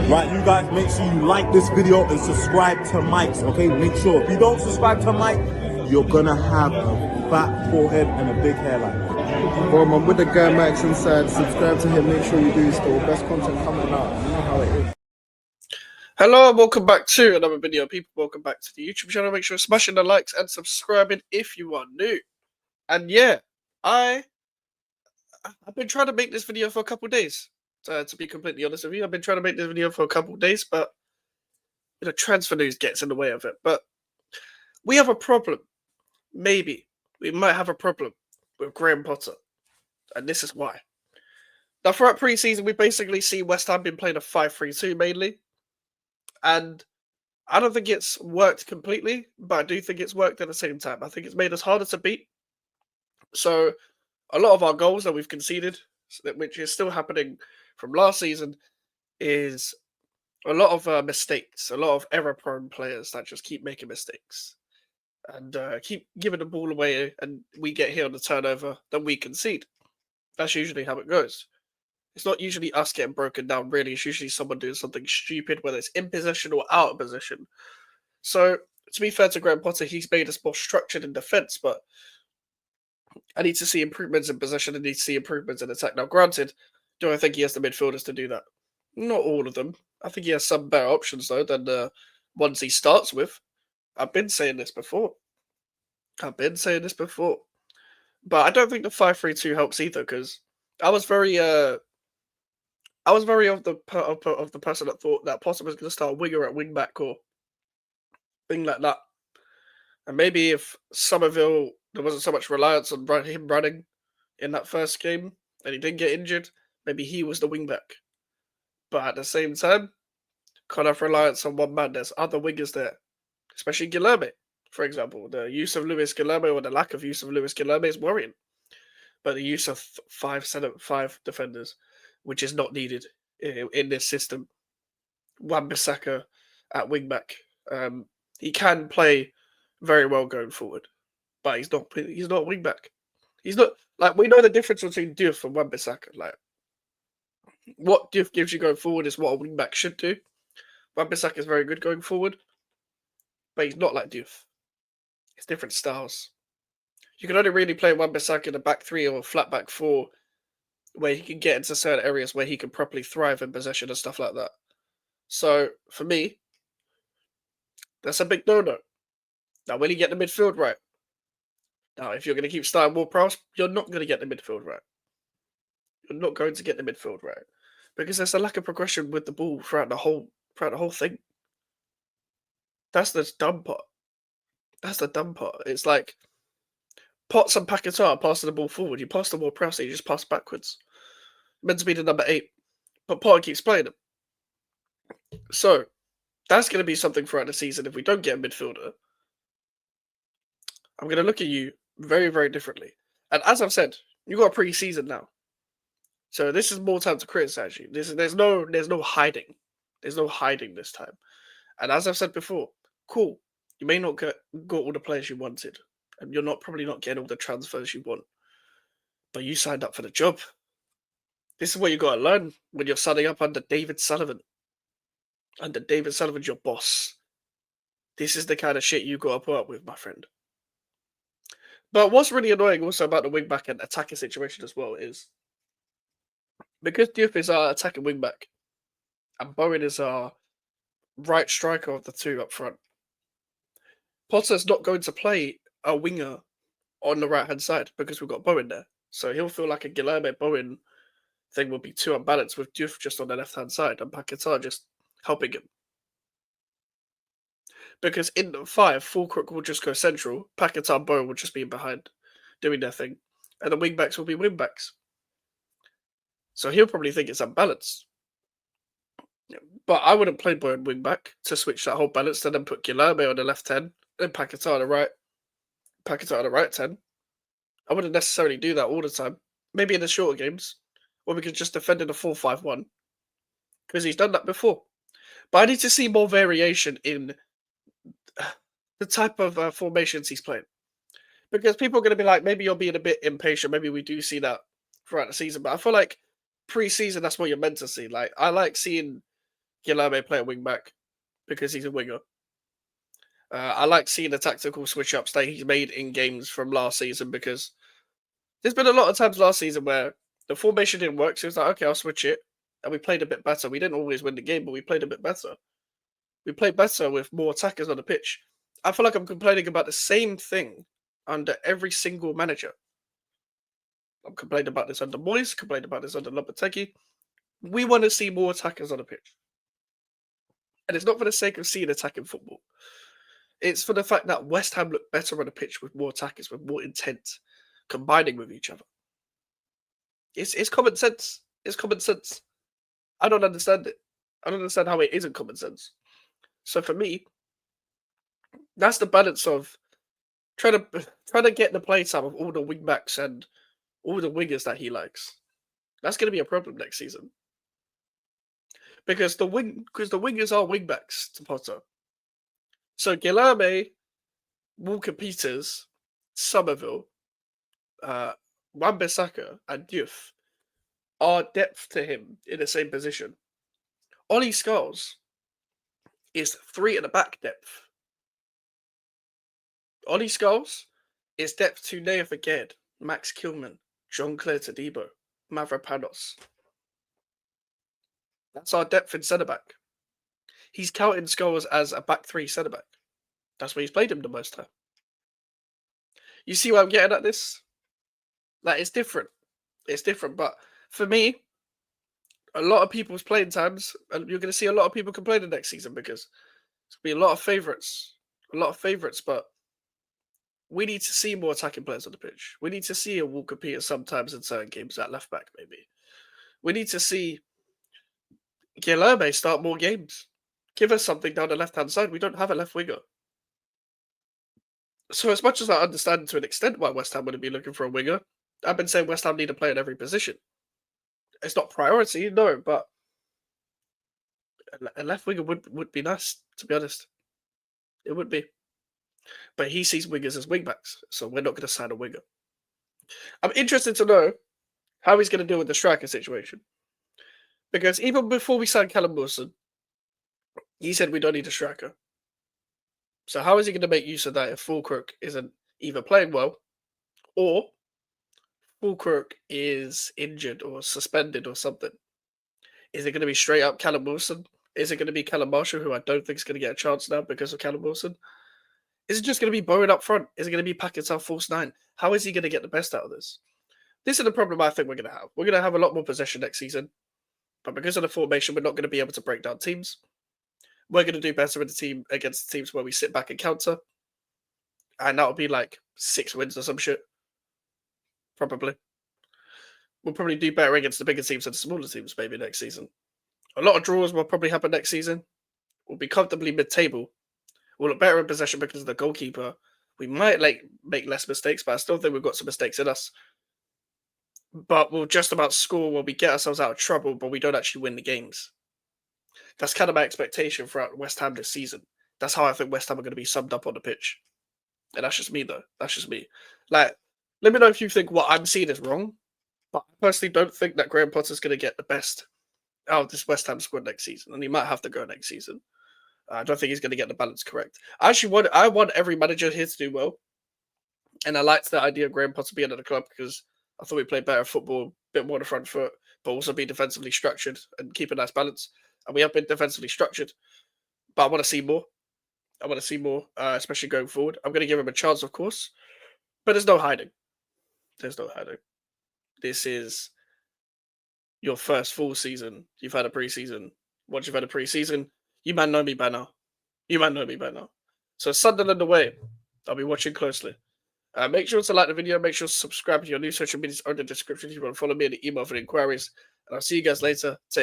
Right, you guys, make sure you like this video and subscribe to Mike's, okay? Make sure. If you don't subscribe to Mike, you're gonna have a fat forehead and a big hairline. Bro, I'm with the guy Max inside. Subscribe to him. Make sure you do. Still best content coming out. You know how it is. Hello and welcome back to another video. People, welcome back to the YouTube channel. Make sure you're smashing the likes and subscribing if you are new. And yeah, I've been trying to make this video for a couple of days. To be completely honest with you, I've been trying to make this video for a couple of days, but transfer news gets in the way of it. But we have a problem. Maybe we might have a problem with Graham Potter, and this is why. Now, throughout pre-season, we basically see West Ham been playing a 5-3-2 mainly. And I don't think it's worked completely, but I do think it's worked at the same time. I think it's made us harder to beat. So a lot of our goals that we've conceded, which is still happening from last season, is a lot of mistakes, a lot of error-prone players that just keep making mistakes and keep giving the ball away, and we get hit on the turnover, then we concede. That's usually how it goes. It's not usually us getting broken down, really. It's usually someone doing something stupid, whether it's in possession or out of possession. So, to be fair to Graham Potter, he's made us more structured in defence, but I need to see improvements in possession. I need to see improvements in attack. Now, granted, do I think he has the midfielders to do that? Not all of them. I think he has some better options, though, than the ones he starts with. I've been saying this before. But I don't think the 5-3-2 helps either, because I was very of the person that thought that Potter was going to start a winger at wing back or thing like that. And maybe if Somerville, there wasn't so much reliance on him running in that first game and he didn't get injured, maybe he was the wing back. But at the same time, can't have reliance on one man. There's other wingers there, especially Guilherme, for example. The use of Luis Guilherme or the lack of use of Luis Guilherme is worrying. But the use of five defenders, which is not needed in this system. Wan-Bissaka at wingback. He can play very well going forward, but he's not wingback. He's not, like, we know the difference between Diouf and Wan-Bissaka. Like, what Diouf gives you going forward is what a wingback should do. Wan-Bissaka is very good going forward, but he's not like Diouf. It's different styles. You can only really play Wan-Bissaka in a back three or a flat back four, where he can get into certain areas where he can properly thrive in possession and stuff like that. So, for me, that's a big no-no. Now, will he get the midfield right? Now, if you're going to keep starting Ward-Prowse, you're not going to get the midfield right. You're not going to get the midfield right. Because there's a lack of progression with the ball throughout the whole thing. That's the dumb part. It's like Potts and Paquetá passing the ball forward. You pass the ball Prowse, you just pass backwards. Meant to be the number 8. But Potter keeps playing him. So, that's going to be something throughout the season. If we don't get a midfielder, I'm going to look at you very, very differently. And as I've said, you've got a pre-season now. So this is more time to criticize you. There's no hiding. There's no hiding this time. And as I've said before, cool. You may not got all the players you wanted. And you're probably not getting all the transfers you want. But you signed up for the job. This is what you got to learn when you're signing up under David Sullivan. Under David Sullivan's your boss. This is the kind of shit you got to put up with, my friend. But what's really annoying also about the wing-back and attacking situation as well is because Diouf is our attacking wing-back and Bowen is our right striker of the two up front, Potter's not going to play a winger on the right-hand side because we've got Bowen there. So he'll feel like a Guilherme-Bowen thing would be too unbalanced with Diouf just on the left-hand side and Paquetá just helping him. Because in the 5, Fulkirk will just go central, Paquetá and Bowen will just be in behind, doing their thing, and the wing-backs will be wing-backs. So he'll probably think it's unbalanced. But I wouldn't play Bowen wing-back to switch that whole balance, to then put Guilherme on the left 10, and Paquetá on the right 10. I wouldn't necessarily do that all the time. Maybe in the shorter games, or we could just defend in a 4-5-1, because he's done that before. But I need to see more variation in the type of formations he's playing. Because people are going to be like, maybe you're being a bit impatient. Maybe we do see that throughout the season. But I feel like pre-season, that's what you're meant to see. Like, I like seeing Guilherme play a wing back because he's a winger. I like seeing the tactical switch ups that he's made in games from last season because there's been a lot of times last season where the formation didn't work. So it's like, okay, I'll switch it. And we played a bit better. We didn't always win the game, but we played a bit better. We played better with more attackers on the pitch. I feel like I'm complaining about the same thing under every single manager. I'm complaining about this under Moyes, complaining about this under Lopetegui. We want to see more attackers on the pitch. And it's not for the sake of seeing attacking football. It's for the fact that West Ham look better on the pitch with more attackers, with more intent, combining with each other. It's common sense. It's common sense. I don't understand it. I don't understand how it isn't common sense. So for me, that's the balance of trying to get the play time of all the wing backs and all the wingers that he likes. That's going to be a problem next season. Because the wingers are wing backs to Potter. So Guilherme, Walker Peters, Somerville, Wan-Bissaka, and Diouf are depth to him in the same position. Ollie Scholes is 3 at the back depth. Ollie Scholes is depth to Naya Faged, Max Kilman, Jean-Claire Todibo, Mavropanos. That's our depth in centre-back. He's counting Scholes as a back 3 centre-back. That's where he's played him the most time. You see why I'm getting at this? Like, it's different. It's different, but for me, a lot of people's playing times, and you're going to see a lot of people complaining next season because there's going to be a lot of favourites. But we need to see more attacking players on the pitch. We need to see a Walker Peters sometimes in certain games at left back, maybe. We need to see Guilherme start more games. Give us something down the left-hand side. We don't have a left winger. So as much as I understand to an extent why West Ham wouldn't be looking for a winger, I've been saying West Ham need a player in every position. It's not priority, no, but a left winger would be nice, to be honest. It would be. But he sees wingers as wingbacks, so we're not going to sign a winger. I'm interested to know how he's going to deal with the striker situation. Because even before we signed Callum Wilson, he said we don't need a striker. So how is he going to make use of that if Fulkirk isn't either playing well or Fulkirk is injured or suspended or something? Is it going to be straight up Callum Wilson? Is it going to be Callum Marshall, who I don't think is going to get a chance now because of Callum Wilson? Is it just going to be Bowen up front? Is it going to be Paquetá false 9? How is he going to get the best out of this? This is the problem I think we're going to have. We're going to have a lot more possession next season. But because of the formation, we're not going to be able to break down teams. We're going to do better with the team against the teams where we sit back and counter. And that'll be like 6 wins or some shit. Probably. We'll probably do better against the bigger teams than the smaller teams maybe next season. A lot of draws will probably happen next season. We'll be comfortably mid-table. We'll look better in possession because of the goalkeeper. We might make less mistakes, but I still think we've got some mistakes in us. But we'll just about score where we get ourselves out of trouble, but we don't actually win the games. That's kind of my expectation throughout West Ham this season. That's how I think West Ham are going to be summed up on the pitch. And that's just me, though. That's just me. Like, let me know if you think what I'm seeing is wrong. But I personally don't think that Graham Potter's going to get the best out of this West Ham squad next season. And he might have to go next season. I don't think he's going to get the balance correct. I want every manager here to do well. And I liked the idea of Graham Potter being at the club because I thought we played better football, a bit more on the front foot, but also be defensively structured and keep a nice balance. And we have been defensively structured. But I want to see more. Especially going forward. I'm going to give him a chance, of course. But there's no hiding. This is your first full season. You've had a preseason. Once you've had a preseason, you might know me by now. So Sunderland away. I'll be watching closely. Make sure to like the video. Make sure to subscribe to your new social medias under the description if you want to follow me in the email for the inquiries. And I'll see you guys later. Take care.